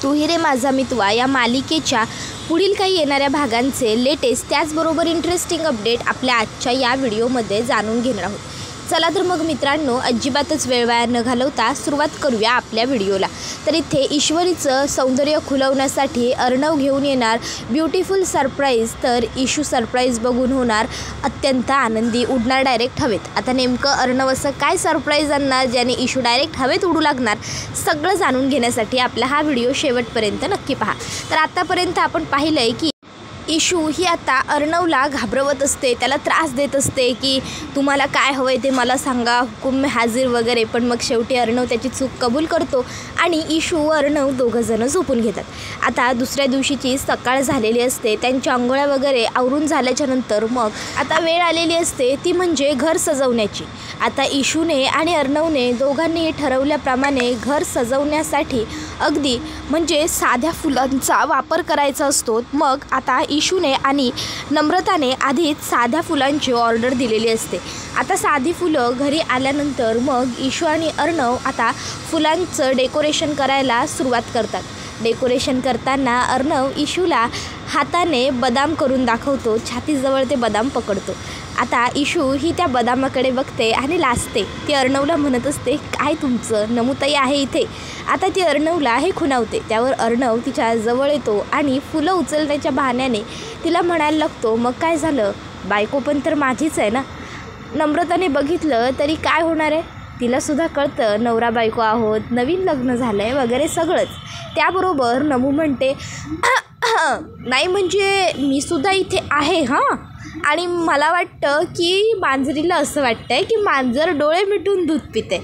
तू ही रे माझा मितवा या मालिकेच्या पुढील काही येणाऱ्या भागांचे लेटेस्ट त्याचबरोबर इंटरेस्टिंग अपडेट आपल्या आजच्या या व्हिडिओमध्ये जाणून घेणार आहोत। चला तर मग मित्रांनो, अजिबातच वेळ वाया न घालवता सुरुवात करूया आपल्या व्हिडिओला। तर इथे ईश्वरीचं सौंदर्य खुलवण्यासाठी अर्णव घेऊन येणार ब्युटिफुल सरप्राईज। तर इशू सरप्राईज बघून होणार अत्यंत आनंदी, उडणार डायरेक्ट हवेत। आता नेमकं अर्णव असं काय सरप्राईज आणणार ज्याने इशू डायरेक्ट हवेत उडू लागणार, सगळं जाणून घेण्यासाठी आपला हा व्हिडिओ शेवटपर्यंत नक्की पहा। तर आतापर्यंत आपण पाहिलंय की इशू ही आता अर्णवला घाबरवत असते, त्याला त्रास देत असते की तुम्हाला काय हवंय ते मला सांगा, हुकुम में हाजीर वगैरे। पण मग शेवटी अर्णव त्याची चूक कबूल करतो आणि इशू व अर्णव दोघंजणं झोपून घेतात। आता दुसऱ्या दिवशीची सकाळ झालेली असते, त्यांच्या अंघोळ्या वगैरे आवरून झाल्याच्या नंतर मग आता वेळ आलेली असते ती म्हणजे घर सजवण्याची। आता इशूने आणि अर्णवने दोघांनी ठरवल्याप्रमाणे घर सजवण्यासाठी अगदी म्हणजे साध्या फुलांचा वापर करायचा असतो। मग आता इशूने आणि नम्रताने आधीच साध्या फुलांची ऑर्डर दिलेली असते। आता साधी फुलं घरी आल्यानंतर मग इशू आणि अर्णव आता फुलांचं डेकोरेशन करायला सुरुवात करतात। डेकोरेशन करताना अर्णव इशूला हाताने बदाम करून दाखवतो, छातीजवळ ते बदाम पकडतो। आता इशू ही त्या बदामाकडे बघते आणि लाजते। ती अर्णवला म्हणत असते, काय तुमचं नमुताई आहे इथे। आता ती अर्णवला हे खुणावते, त्यावर अर्णव तिच्या जवळ येतो आणि फुलं उचलण्याच्या बहाण्याने तिला म्हणायला लागतो, मग काय झालं, बायको पण तर माझीच आहे ना। नम्रताने बघितलं तरी काय होणार आहे, तिलासुद्धा कळतं नवरा बायको आहोत, नवीन लग्न झालं आहे वगैरे सगळंच। त्याबरोबर नमू म्हणते, नाही म्हणजे मी सुद्धा इथे आहे हां, आणि मला वाटतं की मांजरीला असं वाटतं आहे की मांजर डोळे मिटून दूध पिते,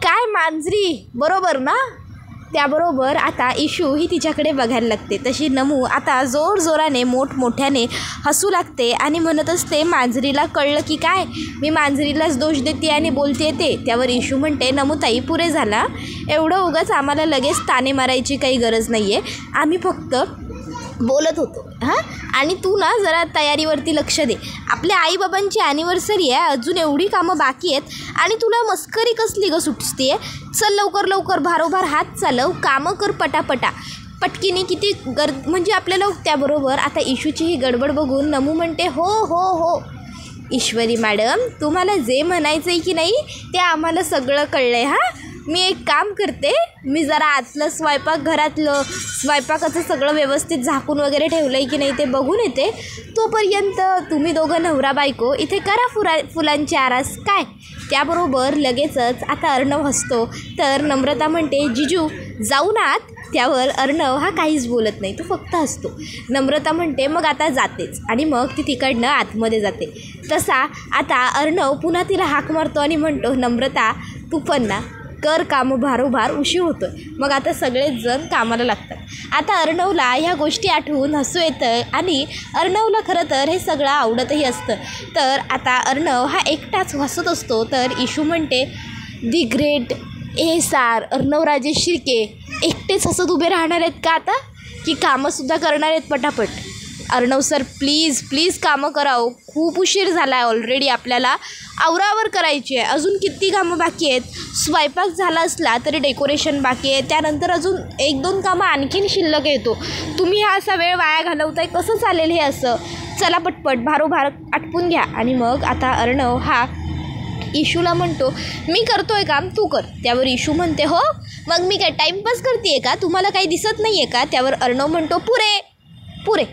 काय मांजरी बरोबर ना। त्याबरोबर आता इशू ही तिच्याकडे बघायला लागते, तशी नमू आता जोरजोराने मोठमोठ्याने हसू लागते आणि म्हणत असते, मांजरीला कळलं की काय, मी मांजरीलाच दोष देते आणि बोलते ते। त्यावर इशू म्हणते, नमुताई पुरे झाला, एवढं उगाच आम्हाला लगेच ताने मारायची काही गरज नाही आहे, आम्ही फक्त बोलत होतो हां, आणि तू ना जरा तयारीवरती लक्ष दे, आपल्या आईबाबांची ॲनिव्हर्सरी आहे, अजून एवढी कामं बाकी आहेत आणि तुला मस्करी कसली गं सुटते आहे। चल लवकर लवकर भारोभार हात चालव, कामं कर पटापटा पटकीने, किती म्हणजे आपल्याला। त्याबरोबर आता इशूची ही गडबड बघून नमू म्हणते, हो हो हो ईश्वरी मॅडम, तुम्हाला जे म्हणायचं आहे की नाही ते आम्हाला सगळं कळलं आहे हां। मी एक काम करते, मी जरा आतलं घरातलं स्वयंपाकाचं सगळं व्यवस्थित झाकून वगैरे ठेवलं आहे की नाही ते बघून येते, तोपर्यंत तुम्ही दोघं नवरा बायको इथे करा फुलांची आरास काय। त्याबरोबर लगेचच आता अर्णव हसतो, तर नम्रता म्हणते, जिजू जाऊ ना आत। त्यावर अर्णव हा काहीच बोलत नाही, तो फक्त हसतो। नम्रता म्हणते, मग आता जातेच, आणि मग ती तिकडनं आतमध्ये जाते। तसा आता अर्णव पुन्हा तिला हाक मारतो आणि म्हणतो, नम्रता तू पण ना कर कामं भारोभार, उशीर होतो। मग आता सगळेच जण कामाला लागतात। आता अर्णवला ह्या गोष्टी आठवून हसू येतं आणि अर्णवला खरं तर हे सगळं आवडतही असतं। तर आता अर्णव हा एकटाच हसत असतो, तर इशू म्हणते, the great SR Arnav Rajesh Shirke एकटेच हसत उभे राहणार आहेत का आता, की कामंसुद्धा करणार आहेत पटापट। अर्णव सर प्लीज प्लीज कामं करावं, खूप उशीर झाला आहे ऑलरेडी, आपल्याला आवरावर करायची आहे, अजून किती कामं बाकी आहेत। स्वयंपाक झाला असला तरी डेकोरेशन बाकी आहे, त्यानंतर अजून 1-2 कामं आणखीन शिल्लक येतो, तुम्ही हा असा वेळ वाया घालवताय, कसं चालेल हे असं, चला पटपट भारोभार आटपून घ्या। आणि मग आता अर्णव हा इशूला म्हणतो, मी करतोय काम तू कर। त्यावर इशू म्हणते, हो मग मी काय टाईमपास करते आहे का, तुम्हाला काही दिसत नाही आहे का। त्यावर अर्णव म्हणतो, पुरे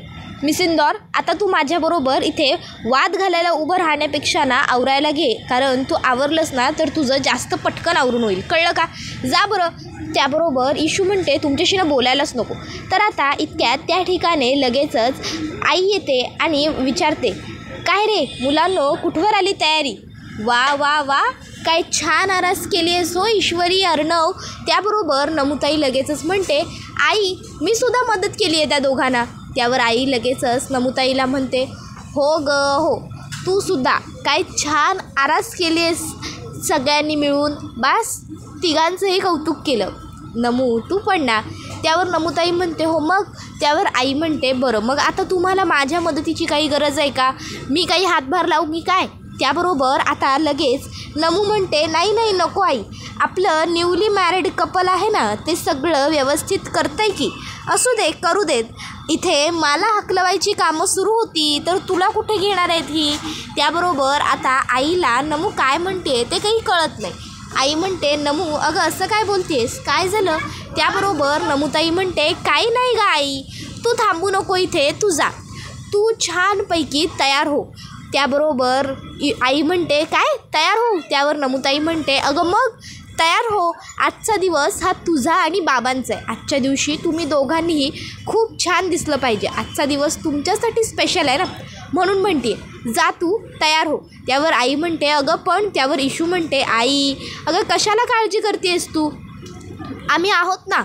मिस इंदौर, आता तू माझ्याबरोबर इथे वाद घालायला उभं राहण्यापेक्षा ना आवरायला घे, कारण तू आवरलंस ना तर तुझं जास्त पटकन आवरून होईल, कळलं का, जा बरं। त्याबरोबर इशू म्हणते, तुमच्याशी ना बोलायलाच नको। तर आता इतक्यात त्या ठिकाणी लगेचच आई येते आणि विचारते, काय रे मुलांनो, कुठवर आली तयारी, वा वा वा काय छान आरास केली आहे सो ईश्वरी अर्णव। त्याबरोबर नमुताई लगेचच म्हणते, आई मी सुद्धा मदत केली आहे त्या दोघांना। त्यावर आई लगेचच नमुताईला म्हणते, हो ग हो, तू सुद्धा काय छान आरास केली आहेस सगळ्यांनी मिळून, बास तिघांचंही कौतुक केलं, नमू तू पण ना। त्यावर नमुताई म्हणते, हो मग। त्यावर आई म्हणते, बरं मग आता तुम्हाला माझ्या मदतीची काही गरज आहे का, मी काही हातभार लावू की काय, त्याबरोबर आता लगेच नमू म्हणते, नाही नाही नको आई, आपलं न्यूली मॅरिड कपल आहे ना, ते सगळं व्यवस्थित करतंय की, असू दे करू देत. इथे मला हकलवायची कामं सुरू होती तर तुला कुठे घेणार आहेत ही. त्याबरोबर आता आईला नमू काय म्हणते ते काही कळत नाही. आई म्हणते, नमू अगं असं काय बोलतेस, काय झालं. त्याबरोबर नमूताई म्हणते, काही नाही ग आई, तू थांबू नको इथे, तू जा, तू छानपैकी तयार हो. त्याबरोबर आई म्हणते, काय तयार हो. त्यावर नमूताई म्हणते, अगं मग तयार हो, आजचा दिवस हा तुझा आणि बाबांचा आहे. आजच्या दिवशी तुम्ही दोघांनीही खूप छान दिसलं पाहिजे. आजचा दिवस तुमच्यासाठी स्पेशल आहे ना, म्हणून म्हणते जा तू तयार हो. त्यावर आई म्हणते, अगं पण. त्यावर इशू म्हणते, आई अगं कशाला काळजी करतेस तू, आम्ही आहोत ना,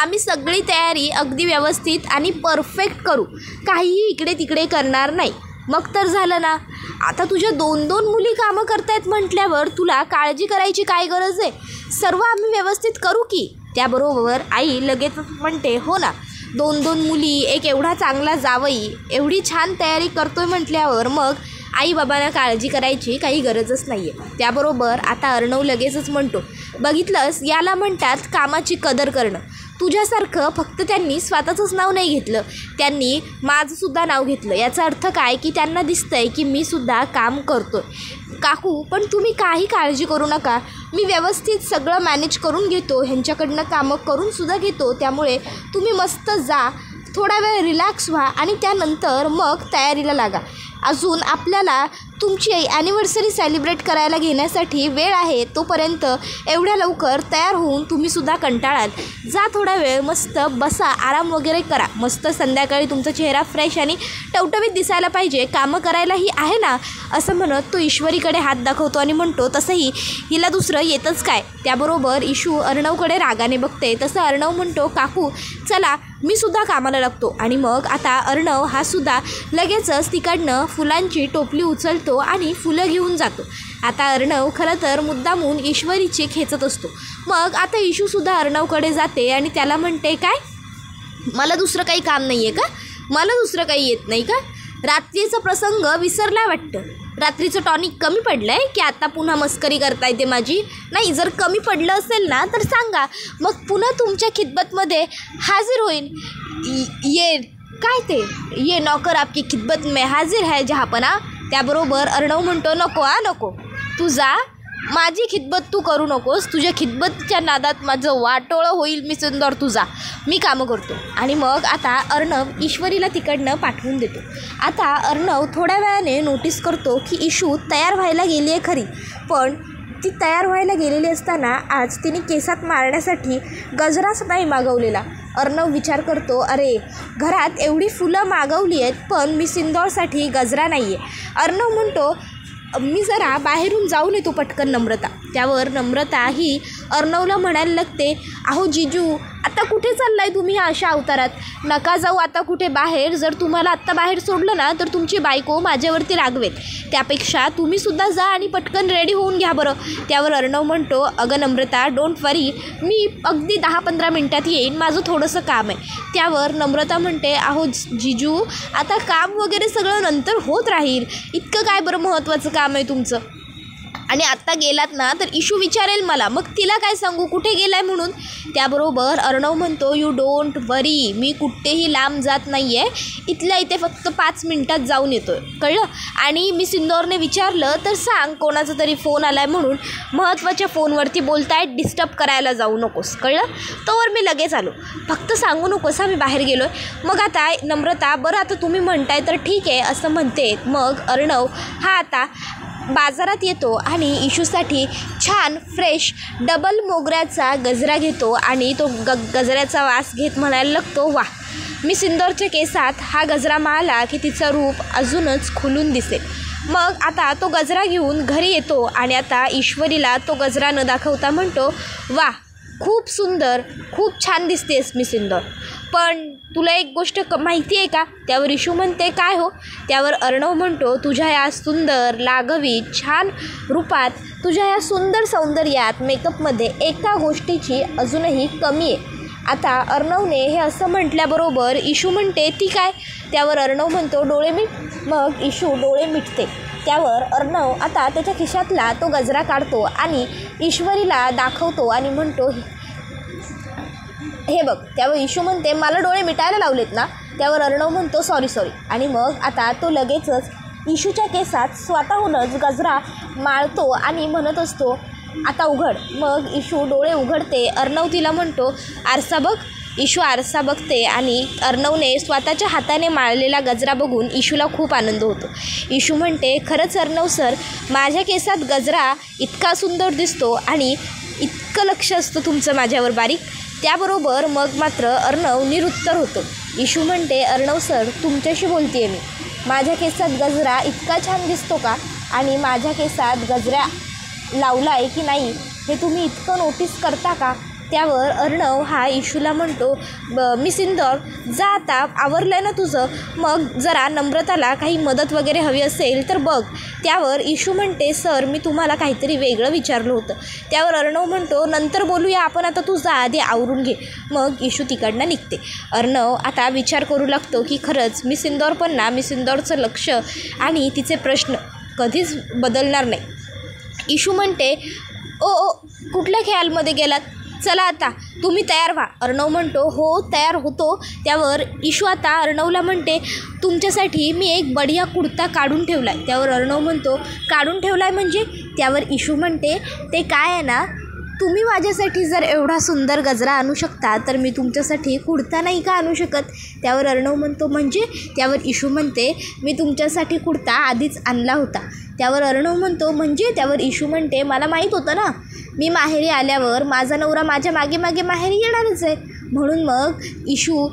आम्ही सगळी तयारी अगदी व्यवस्थित आणि परफेक्ट करू, काहीही इकडे तिकडे करणार नाही. मग तर झालं ना. आता तुझ्या 2-2 मुली कामं करतायत म्हटल्यावर तुला काळजी करायची काय गरज आहे, सर्व आम्ही व्यवस्थित करू की. त्याबरोबर आई लगेच म्हणते, हो ना, 2-2 मुली, एक एवढा चांगला जावई, एवढी छान तयारी करतोय म्हटल्यावर मग आईबाबांना काळजी करायची काही गरजच नाही आहे. त्याबरोबर आता अर्णव लगेचच म्हणतो, बघितलंस, याला म्हणतात कामाची कदर करणं. तुझ्यासारखं फक्त त्यांनी स्वतःचंच नाव नाही घेतलं, त्यांनी माझंसुद्धा नाव घेतलं. याचा अर्थ काय की त्यांना दिसतंय की मी सुद्धा काम करतो आहे. काकू पण तुम्ही काही काळजी करू नका, मी व्यवस्थित सगळं मॅनेज करून घेतो, ह्यांच्याकडनं कामं करूनसुद्धा घेतो. त्यामुळे तुम्ही मस्त जा, थोडा वेळ रिलॅक्स व्हा आणि त्यानंतर मग तयारीला लागा. अजून आपल्याला तुमची ॲनिव्हर्सरी सेलिब्रेट करायला घेण्यासाठी वेळ आहे, तोपर्यंत एवढ्या लवकर तयार होऊन तुम्हीसुद्धा कंटाळाल. जा थोडा वेळ मस्त बसा, आराम वगैरे करा. मस्त संध्याकाळी तुमचा चेहरा फ्रेश आणि टवटवीत दिसायला पाहिजे, कामं करायलाही आहे ना, असं म्हणत तो ईश्वरीकडे हात दाखवतो आणि म्हणतो, तसंही हिला दुसरं येतच काय. त्याबरोबर इशू अर्णवकडे रागाने बघते. तसं अर्णव म्हणतो, काकू चला मी सुद्धा कामाला लागतो. आणि मग आता अर्णव हा सुद्धा लगेचच तिकडनं फुलांची टोपली उचलतो आणि फुलं घेऊन जातो. आता अर्णव खरं तर मुद्दामून ईश्वरीची खेचत असतो. मग आता इशूसुद्धा अर्णवकडे जाते आणि त्याला म्हणते, काय मला दुसरं काही काम नाही आहे का, मला दुसरं काही येत नाही का, रात्रीचा प्रसंग विसरला वाटतं, रात्रीचं टॉनिक कमी पडलं आहे की आता पुन्हा मस्करी करता येते माझी. नाही, जर कमी पडलं असेल ना तर सांगा, मग पुन्हा तुमच्या खिदमतमध्ये हाजीर होईन. ये काय ते, ये नौकर आपकी खिदमत में हाजीर है जहापना. त्याबरोबर अर्णव म्हणतो, नको नको, तू जा, माझी खिदमत तू करू नकोस, तुझ्या खिदमतच्या नादात माझं वाटोळं होईल. मी सुंदर, तू जा, मी कामं करतो. आणि मग आता अर्णव ईश्वरीला तिकडनं पाठवून देतो. आता अर्णव थोड्या वेळाने नोटीस करतो की इशू तयार व्हायला गेली आहे खरी, पण ती तयार व्हायला गेलेली असताना आज तिने केसात मारण्यासाठी गजराच नाही मागवलेला. अर्णव विचार करतो, अरे घरात एवढी फुलं मागवली आहेत पण मी सिंदूरसाठी गजरा नाही आहे. अर्णव म्हणतो, मी जरा बाहेरून जाऊन येतो पटकन नम्रता. त्यावर नम्रता ही अर्णवला म्हणायला लागते, अहो जिजू, आता कुठे चाललाय तुम्ही ह्या अशा अवतारात, नका जाऊ आता कुठे बाहेर. जर तुम्हाला आत्ता बाहेर सोडलं ना तर तुमची बायको माझ्यावरती रागवेल, त्यापेक्षा तुम्हीसुद्धा जा आणि पटकन रेडी होऊन घ्या बरं. त्यावर अर्णव म्हणतो, अगं नम्रता, डोंट वरी, मी अगदी 10-15 मिनटात येईन, माझं थोडंसं काम आहे. त्यावर नम्रता म्हणते, अहो जिजू, आता काम वगैरे सगळं नंतर होत राहील, इतकं काय बरं महत्त्वाचं काम आहे तुमचं, आणि आत्ता गेलात ना तर इशू विचारेल मला, मग तिला काय सांगू कुठे गेलाय म्हणून. त्याबरोबर अर्णव म्हणतो, यू डोंट वरी, मी कुठेही लांब जात नाही आहे, इथल्या इथे फक्त 5 मिनटात जाऊन येतो, कळलं. आणि मी सिंदूरने विचारलं तर सांग कोणाचा तरी फोन आला आहे म्हणून, महत्त्वाच्या फोनवरती बोलतायत, डिस्टर्ब करायला जाऊ नकोस, कळलं. तोवर मी लगेच आलो, फक्त सांगू नकोस मी बाहेर गेलो आहे. मग आता नम्रता, बरं आता तुम्ही म्हणताय तर ठीक आहे असं म्हणते. मग अर्णव हा आता बाजारात येतो आणि इशूसाठी छान फ्रेश डबल मोगऱ्याचा गजरा घेतो आणि तो गजऱ्याचा वास घेत म्हणायला लागतो, वा, मी सिंदूरच्या केसात हा गजरा माळला की तिचं रूप अजूनच खुलून दिसेल. मग आता तो गजरा घेऊन घरी येतो आणि आता ईश्वरीला तो गजरा न दाखवता म्हणतो, वा, खूप सुंदर, खूप छान दिसतेस मी सिंदूर, पण तुला एक गोष्ट माहिती आहे का. त्यावर इशू म्हणते, काय हो. त्यावर अर्णव म्हणतो, तुझ्या या सुंदर लाघवी छान रूपात, तुझ्या या सुंदर सौंदर्यात, मेकअपमध्ये एका गोष्टीची अजूनही कमी आहे. आता अर्णवने हे असं म्हटल्याबरोबर इशू म्हणते, ती काय. त्यावर अर्णव म्हणतो, डोळे मीट. मग इशू डोळे मिटते त्यावर अर्णव आता त्याच्या खिशातला तो गजरा काढतो आणि ईश्वरीला दाखवतो आणि म्हणतो, हे बघ. त्यावर ईशू म्हणते, मला डोळे मिटायला लावलेत ना. त्यावर अर्णव म्हणतो, सॉरी. आणि मग आता तो लगेचच ईशूच्या केसात स्वतःहूनच गजरा माळतो आणि म्हणत असतो, आता उघड. मग ईशू डोळे उघडते. अर्णव तिला म्हणतो, आरसा बघ. ईशू आरसा बघते आणि अर्णवने स्वतःच्या हाताने माळलेला गजरा बघून ईशूला खूप आनंद होतो. ईशू म्हणते, खरंच अर्णव सर, माझ्या केसात गजरा इतका सुंदर दिसतो आणि इतकं लक्ष असतं तुमचं माझ्यावर बारीक. त्याबरोबर मग मात्र अर्णव निरुत्तर होतो. ईशू म्हणते, अर्णव सर, तुमच्याशी बोलते मी. माझ्या केसात गजरा इतका छान दिसतो का? आणि माझ्या केसात गजरा लावला आहे की नाही हे तुम्ही इतकं नोटीस करता का? त्यावर अर्णव हा ईशूला म्हणतो, मिस इंदौर, जा आता, आवरलं आहे ना तुझं, मग जरा नम्रताला काही मदत वगैरे हवी असेल तर बघ. त्यावर ईशू म्हणते, सर, मी तुम्हाला काहीतरी वेगळं विचारलं होतं. त्यावर अर्णव म्हणतो, नंतर बोलूया आपण, आता तुझं आधी आवरून घे. मग ईशू तिकडनं निघते. अर्णव आता विचार करू लागतो की खरंच मिस इंदौर पण ना, मिस इंदौरचं लक्ष आणि तिचे प्रश्न कधीच बदलणार नाही. ईशू म्हणते, ओ कुठल्या ख्यालमध्ये गेलात? चला आता तुम्ही तयार व्हा. अर्णव म्हणतो, हो तयार होतो. त्यावर ईशू आता अर्णवला म्हणते, तुमच्यासाठी मी एक बढिया कुर्ता काढून ठेवला आहे. त्यावर अर्णव म्हणतो, काढून ठेवला आहे म्हणजे? त्यावर ईशू म्हणते, ते काय आहे ना, तुम्ही माझ्यासाठी जर एवढा सुंदर गजरा आणू शकता तर मी तुमच्यासाठी कुर्ता नाही का आणू शकत? त्यावर अर्णव म्हणतो, म्हणजे? त्यावर ईशू म्हणते, मी तुमच्यासाठी कुर्ता आधीच आणला होता. त्यावर अर्णव म्हणतो, म्हणजे? त्यावर ईशू म्हणते, मला माहीत होतं ना, मी माहेरी आल्यावर माझा नवरा माझ्या मागे मागे माहेरी येणारच आहे, म्हणून मग ईशू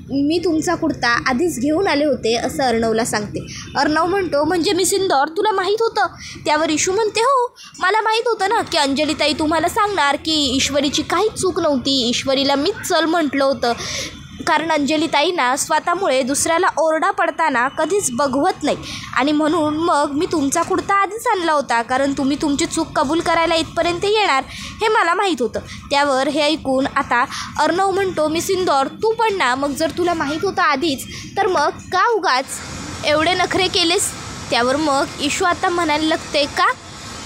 मी तुमचा कुर्ता आधीच घेऊन आले होते असं अर्णवला सांगते. अर्णव म्हणतो, म्हणजे मिस इंदौर, तुला माहीत होतं? त्यावर ईशू म्हणते, हो, मला माहीत होतं ना की अंजलीताई तुम्हाला सांगणार की ईश्वरीची काहीच चूक नव्हती. ईश्वरीला मीच चल म्हटलं होतं, कारण अंजलीताईंना स्वतःमुळे दुसऱ्याला ओरडा पडताना कधीच बघवत नाही आणि म्हणून मग मी तुमचा कुर्ता आधीच आणला होता, कारण तुम्ही तुमची चूक कबूल करायला इथपर्यंत येणार हे मला माहीत होतं. त्यावर हे ऐकून आता अर्णव म्हणतो, मिस इंदौर, तू पण ना, मग जर तुला माहीत होतं आधीच तर मग का उगाच एवढे नखरे केलेस? त्यावर मग ईशू आता म्हणायला लागते, का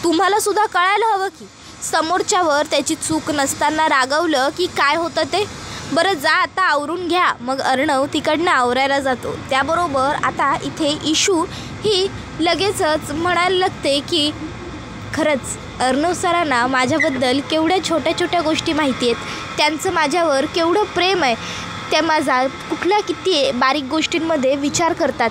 तुम्हालासुद्धा कळायला हवं की समोरच्यावर त्याची चूक नसताना रागवलं की काय होतं ते? बरं, जा आता आवरून घ्या. मग अर्णव तिकडनं आवरायला जातो. त्याबरोबर आता इथे ईशू ही लगेचच म्हणायला लागते की खरंच अर्णव सरांना माझ्याबद्दल केवढ्या छोट्या छोट्या गोष्टी माहिती आहेत, त्यांचं माझ्यावर केवढं प्रेम आहे, त्या माझा कुठल्या किती बारीक गोष्टींमध्ये विचार करतात.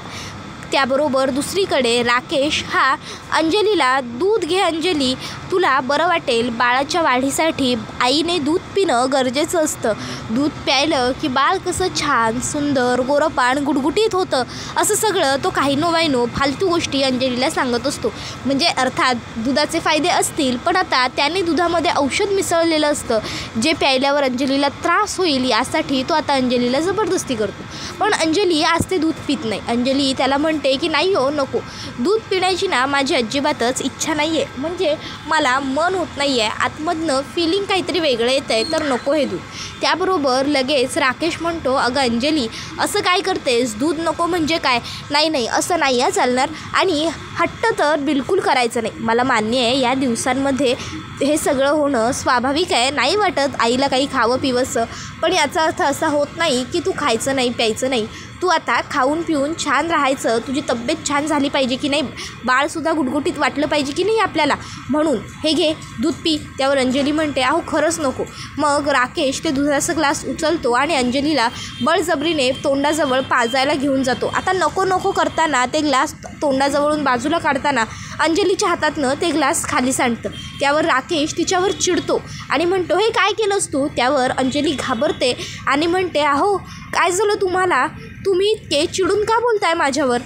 त्याबरोबर दुसरीकडे राकेश हा अंजलीला, दूध घे अंजली, तुला बरं वाटेल, बाळाच्या वाढीसाठी आईने दूध पिणं गरजेचं असतं, दूध प्यायलं की बाळ कसं छान सुंदर गोरपाण गुडगुटीत होतं, असं सगळं तो काही नोवायनो फालतू गोष्टी अंजलीला सांगत असतो. म्हणजे अर्थात दुधाचे फायदे असतील, पण आता त्याने दुधामध्ये औषध मिसळलेलं असतं जे प्यायल्यावर अंजलीला त्रास होईल यासाठी तो आता अंजलीला जबरदस्ती करतो. पण अंजली आज ते दूध पित नाही. अंजली त्याला म्हणते की नाही हो, नको, दूध पिण्याची ना माझी अजिबातच इच्छा नाही आहे, म्हणजे मला मन होत नाही आहे, आतमधनं फिलिंग काहीतरी वेगळं येतं आहे, तर नको हे दूध. त्याबरोबर लगेच राकेश म्हणतो, अगं अंजली, असं काय करतेस, दूध नको म्हणजे काय? नाही असं नाही आहे चालणार, आणि हट्ट तर बिलकुल करायचं नाही. मला मान्य आहे या दिवसांमध्ये हे सगळं होणं स्वाभाविक आहे, नाही वाटत आईला काही खावं पिवंसं, पण याचा अर्थ असा होत नाही की तू खायचं नाही प्यायचं नाही. तू आता खाऊन पिऊन छान राहायचं, तुझी तब्येत छान झाली पाहिजे की नाही, बाळसुद्धा गुटगुटीत वाटलं पाहिजे की नाही आपल्याला, म्हणून हे घे दूध पी. त्यावर अंजली म्हणते, अहो खरंच नको. मग राकेश ते दुधाचा ग्लास उचलतो आणि अंजलीला बळजबरीने तोंडाजवळ पाजायला घेऊन जातो. आता नको करताना ते ग्लास तोंडाजवळून बाजूला काढताना अंजलीच्या हातातनं ते ग्लास खाली सांडतं. त्यावर राकेश तिच्यावर चिडतो आणि म्हणतो, हे काय केलंस तू? त्यावर अंजली घाबरते आणि म्हणते, अहो काय झालं तुम्हाला, तुम्ही इतके चिडून का बोलताय माझ्यावर,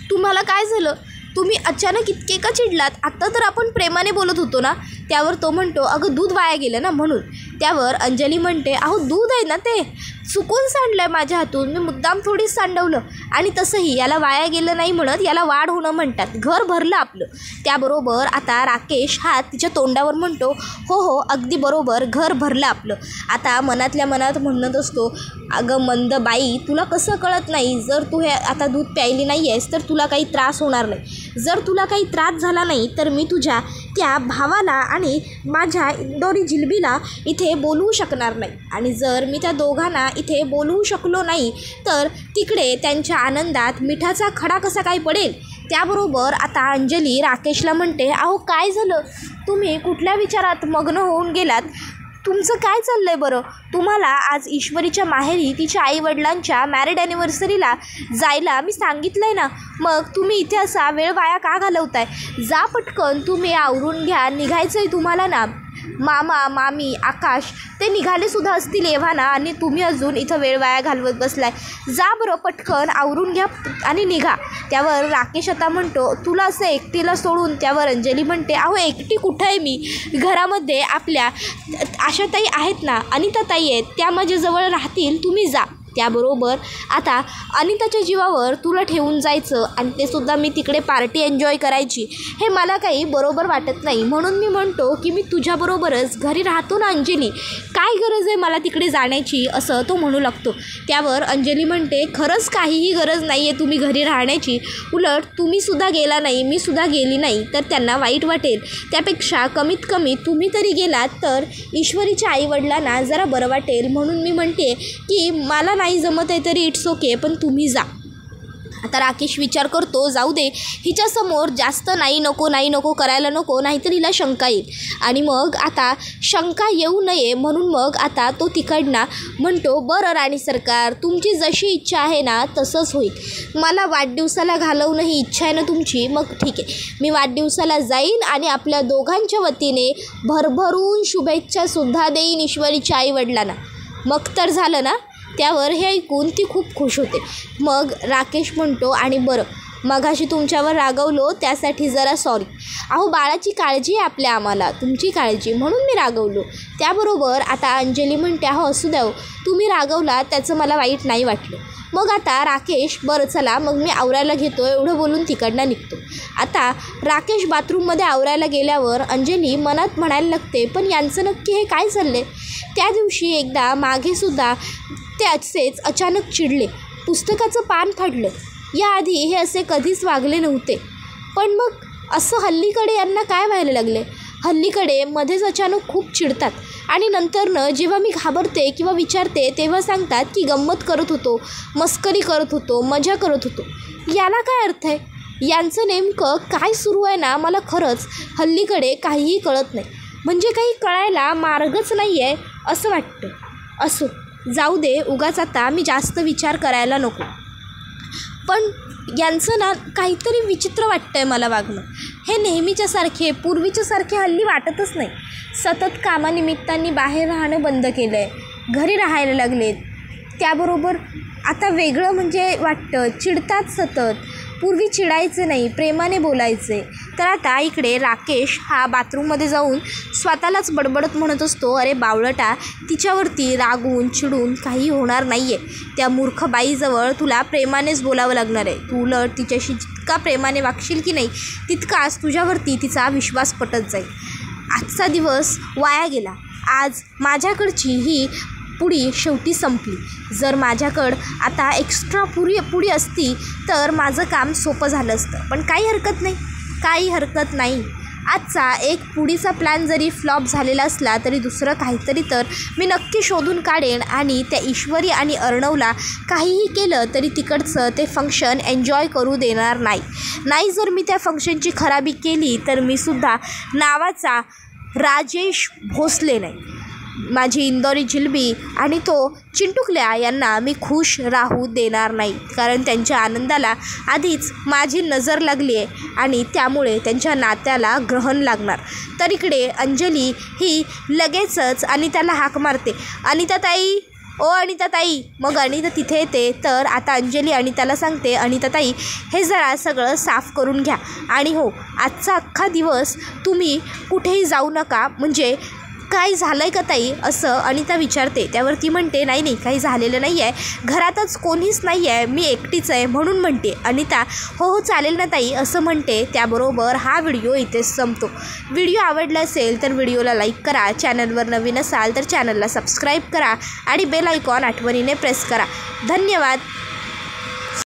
तुम्हाला काय झालं, तुम्ही अचानक इतके का चिडलात, आत्ता तर आपण प्रेमाने बोलत होतो ना. त्यावर तो म्हणतो, अगं दूध वाया गेलं ना म्हणून. त्यावर अंजली म्हणते, अहो दूध आहे ना ते, चुकून सांडलं आहे माझ्या हातून, मी मुद्दाम थोडीच सांडवलं. आणि तसंही याला वाया गेलं नाही म्हणत याला वाढ होणं म्हणतात. घर भरलं आपलं. त्याबरोबर आता राकेश हा तिच्या तोंडावर म्हणतो, हो हो अगदी बरोबर, घर भरलं आपलं. आता मनातल्या मनात म्हणत असतो, अगं मंद बाई, तुला कसं कळत नाही, जर तू हे आता दूध प्यायली नाही आहेस तर तुला काही त्रास होणार नाही. जर तुला काही त्रास झाला नाही तर मी तुझ्या त्या भावाला आणि माझ्या इंदोरी जिलबीला इथे बोलवू शकणार नाही. आणि जर मी त्या दोघांना इथे बोलवू शकलो नाही तर तिकडे त्यांच्या आनंदात मिठाचा खडा कसा काय पडेल. त्याबरोबर आता अंजली राकेशला म्हणते, अहो काय झालं, तुम्ही कुठल्या विचारात मग्न होऊन गेलात, तुमचं काय चाललं आहे बरं. तुम्हाला आज ईश्वरीच्या माहेरी तिच्या आईवडिलांच्या मॅरिड ॲनिव्हर्सरीला जायला मी सांगितलं आहे ना, मग तुम्ही इथे असा वेळ वाया का घालवताय. जा पटकन, तुम्ही आवरून घ्या, निघायचं आहे तुम्हाला ना. मामा मामी आकाश ते निघालेसुद्धा असतील एव्हाना आणि तुम्ही अजून इथं वेळ वाया घालवत बसलाय. जा बरं पटकन आवरून घ्या आणि निघा. त्यावर राकेश आता म्हणतो, तुला असं एकटीला सोडून. त्यावर अंजली म्हणते, अहो एकटी कुठं आहे मी, घरामध्ये आपल्या आशाताई आहेत ना, अनिताताई आहेत, त्या माझ्याजवळ राहतील, तुम्ही जा. त्याबरोबर आता अनिताच्या जीवावर तुला ठेवून जायचं आणि ते सुद्धा मी तिकडे पार्टी एन्जॉय करायची, हे मला काही बरोबर वाटत नाही. म्हणून मी म्हणतो की मी तुझ्याबरोबरच घरी राहतो ना अंजली, काय गरज आहे मला तिकडे जाण्याची, असं तो म्हणू लागतो. त्यावर अंजली म्हणते, खरंच काहीही गरज नाही आहे तुम्ही घरी राहण्याची, उलट तुम्हीसुद्धा गेला नाही, मी सुद्धा गेली नाही तर त्यांना वाईट वाटेल. त्यापेक्षा कमीत कमी तुम्ही तरी गेलात तर ईश्वरीच्या आईवडिलांना जरा बरं वाटेल. म्हणून मी म्हणते की मला नाही जमत आहे तरी इट्स ओके, पण तुम्ही जा. आता राकेश विचार करतो, जाऊ दे, हिच्यासमोर जास्त नाही नको करायला नको, नाहीतर हिला शंका येईल. आणि मग आता शंका येऊ नये म्हणून मग आता तो तिकडनं म्हणतो, बरं राणी सरकार, तुमची जशी इच्छा आहे ना तसंच होईल. मला वाढदिवसाला घालवणं ही इच्छा आहे ना तुमची, मग ठीक आहे, मी वाढदिवसाला जाईन आणि आपल्या दोघांच्या वतीने भरभरून शुभेच्छासुद्धा देईन ईश्वरीच्या आईवडिलांना. मग तर झालं ना. त्यावर हे ऐकून ती खूप खुश होते. मग राकेश म्हणतो, आणि बरं मगाशी तुमच्यावर रागवलो त्यासाठी जरा सॉरी. अहो बाळाची काळजी आहे आपल्या, आम्हाला तुमची काळजी, म्हणून मी रागवलो. त्याबरोबर आता अंजली म्हणते, अहो असू द्या, तुम्ही रागवला त्याचं मला वाईट नाही वाटलं. मग आता राकेश, बरं चला मग मी आवरायला घेतो, एवढं बोलून तिकडनं निघतो. आता राकेश बाथरूममध्ये आवरायला गेल्यावर अंजली मनात म्हणायला लागते, पण यांचं नक्की हे काय चाललं आहे. त्या दिवशी एकदा मागेसुद्धा ते असेच अचानक चिडले, पुस्तकाचं पान फाडलं. याआधी हे असे कधीच वागले नव्हते, पण मग असं हल्लीकडे यांना काय व्हायला लागले. हल्लीकडे मध्येच अचानक खूप चिडतात आणि नंतरनं जेव्हा मी घाबरते किंवा विचारते तेव्हा सांगतात की गंमत करत होतो, मस्करी करत होतो, मजा करत होतो. याला काय अर्थ आहे, यांचं नेमकं काय सुरू आहे ना, मला खरंच हल्लीकडे काहीही कळत नाही. म्हणजे काही कळायला मार्गच नाही आहे असं वाटतं. असो, जाऊ दे, उगाच आता मी जास्त विचार करायला नको. पण यांचं ना काहीतरी विचित्र वाटतं आहे मला वागणं. हे नेहमीच्यासारखे पूर्वीच्यासारखे हल्ली वाटतच नाही. सतत कामानिमित्तांनी बाहेर राहणं बंद केलं आहे, घरी राहायला लागलेत. त्याबरोबर आता वेगळं म्हणजे वाटतं, चिडतात सतत. पूर्वी चिडायचे नाही, प्रेमाने बोलायचे. तर आता इकडे राकेश हा बाथरूममध्ये जाऊन स्वतःलाच बडबडत म्हणत असतो, अरे बावळटा, तिच्यावरती रागून चिडून काही होणार नाही आहे. त्या मूर्ख बाईजवळ तुला प्रेमानेच बोलावं लागणार आहे. तू उलट तिच्याशी जितका प्रेमाने वागशील की नाही तितकाच तुझ्यावरती तिचा विश्वास पटत जाईल. आजचा दिवस वाया गेला. आज माझ्याकडची ही पुडी शेवटी संपली. जर माझ्याकडं आता एक्स्ट्रा पुडी असती तर माझं काम सोपं झालं असतं. पण काही हरकत नाही. आजचा एक पुडीचा प्लॅन जरी फ्लॉप झालेला असला तरी दुसरं काहीतरी तर मी नक्की शोधून काढेन आणि त्या ईश्वरी आणि अर्णवला काहीही केलं तरी तिकडचं ते फंक्शन एन्जॉय करू देणार नाही. जर मी त्या फंक्शनची खराबी केली तर मी सुद्धा नावाचा राजेश भोसले नाही. माझी इंदोरी जिलबी आणि तो चिंटुकल्या यांना मी खुश राहू देणार नाही, कारण त्यांच्या आनंदाला आधीच माझी नजर लागली आहे आणि त्यामुळे त्यांच्या नात्याला ग्रहण लागणार. तर इकडे अंजली ही लगेचच अनिताला हाक मारते, अनिताताई, ओ अनिताताई. मग अनिता तिथे येते. तर आता अंजली अनिताला सांगते, अनिताताई हे जरा सगळं साफ करून घ्या आणि हो, आजचा अख्खा दिवस तुम्ही कुठेही जाऊ नका, म्हणजे काय झालं आहे का ताई असं अनिता विचारते. त्यावर ती म्हणते नाही नाही काही झालेलं नाही आहे, घरातच कोणीच नाही आहे, मी एकटीच आहे म्हणून म्हणते. अनिता हो हो चालेल ना ताई असं म्हणते. त्याबरोबर हा व्हिडिओ इथेच संपतो. व्हिडिओ आवडला असेल तर व्हिडिओला लाईक करा, चॅनलवर नवीन असाल तर चॅनलला सबस्क्राईब करा आणि बेल आयकॉन आठवणीने प्रेस करा. धन्यवाद.